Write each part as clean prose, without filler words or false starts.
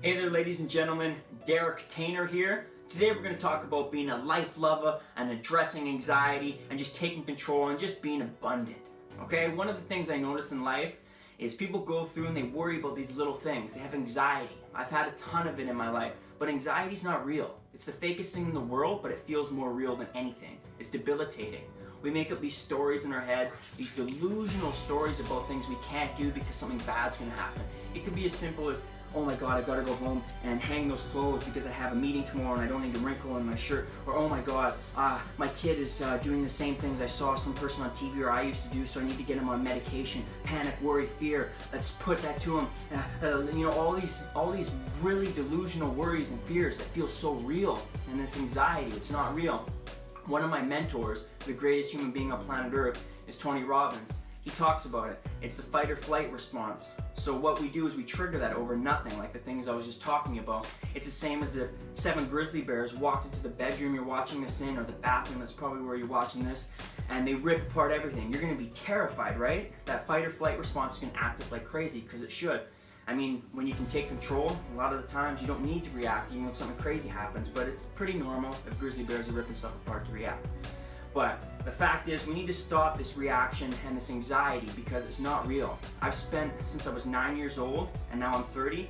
Hey there, ladies and gentlemen, Derek Tainer here. Today we're going to talk about being a life lover and addressing anxiety and just taking control and just being abundant. Okay, one of the things I notice in life is people go through and they worry about these little things. They have anxiety. I've had a ton of it in my life, but anxiety's not real. It's the fakest thing in the world, but it feels more real than anything. It's debilitating. We make up these stories in our head, these delusional stories about things we can't do because something bad's going to happen. It could be as simple as, oh my God, I gotta go home and hang those clothes because I have a meeting tomorrow and I don't need a wrinkle in my shirt. Or, oh my God, my kid is doing the same things I saw some person on TV or I used to do, so I need to get him on medication. Panic, worry, fear. Let's put that to him. All these really delusional worries and fears that feel so real. And this anxiety, it's not real. One of my mentors, the greatest human being on planet Earth, is Tony Robbins. He talks about it. It's the fight or flight response. So what we do is we trigger that over nothing, like the things I was just talking about. It's the same as if 7 grizzly bears walked into the bedroom you're watching this in, or the bathroom, that's probably where you're watching this, and they rip apart everything. You're gonna be terrified, right? That fight or flight response is gonna act up like crazy, because it should. I mean, when you can take control, a lot of the times you don't need to react even when something crazy happens, but it's pretty normal if grizzly bears are ripping stuff apart to react. But the fact is, we need to stop this reaction and this anxiety because it's not real. I've spent, since I was 9 years old, and now I'm 30,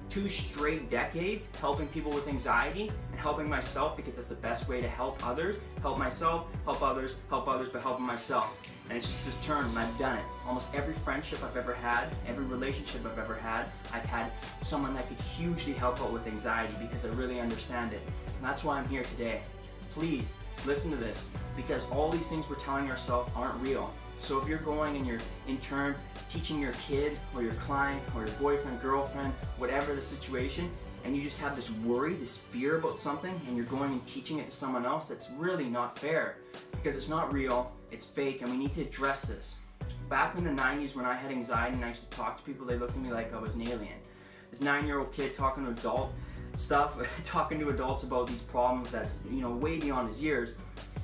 2 straight decades helping people with anxiety and helping myself, because that's the best way to help others. Help myself, help others, but helping myself. And it's just this turn, and I've done it. Almost every friendship I've ever had, every relationship I've ever had, I've had someone that could hugely help out with anxiety because I really understand it. And that's why I'm here today. Please listen to this, because all these things we're telling ourselves aren't real. So if you're going and you're in turn teaching your kid or your client or your boyfriend, girlfriend, whatever the situation, and you just have this worry, this fear about something, and you're going and teaching it to someone else, that's really not fair, because it's not real, it's fake, and we need to address this. Back in the 90s when I had anxiety and I used to talk to people, they looked at me like I was an alien. This 9-year-old kid talking to talking to adults about these problems that, way beyond his years.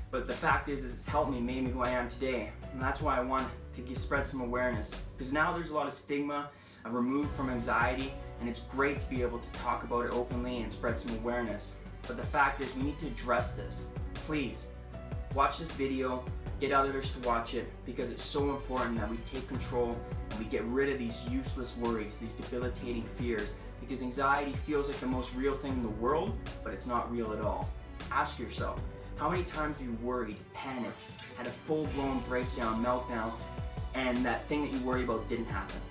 But the fact is it's helped me, made me who I am today. And that's why I want to spread some awareness. Because now there's a lot of stigma removed from anxiety, and it's great to be able to talk about it openly and spread some awareness. But the fact is we need to address this. Please, watch this video, get others to watch it, because it's so important that we take control and we get rid of these useless worries, these debilitating fears. Because anxiety feels like the most real thing in the world, but it's not real at all. Ask yourself, how many times have you worried, panicked, had a full-blown breakdown, meltdown, and that thing that you worry about didn't happen?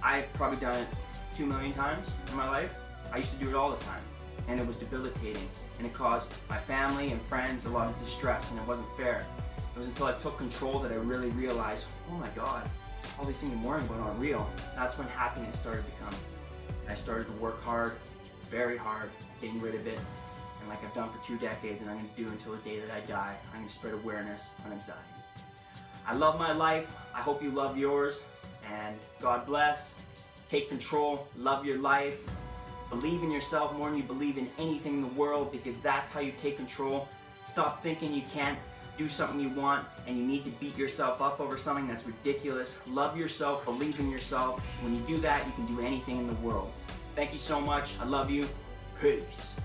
I've probably done it 2 million times in my life. I used to do it all the time, and it was debilitating, and it caused my family and friends a lot of distress, and it wasn't fair. It was until I took control that I really realized, oh my God, all these things I'm worrying about aren't real. That's when happiness started to come. I started to work hard, very hard, getting rid of it, and like I've done for 2 decades, and I'm going to do until the day that I die, I'm going to spread awareness on anxiety. I love my life, I hope you love yours, and God bless. Take control, love your life, believe in yourself more than you believe in anything in the world, because that's how you take control. Stop thinking you can't do something you want and you need to beat yourself up over something. That's ridiculous. Love yourself, believe in yourself. When you do that, you can do anything in the world. Thank you so much. I love you. Peace.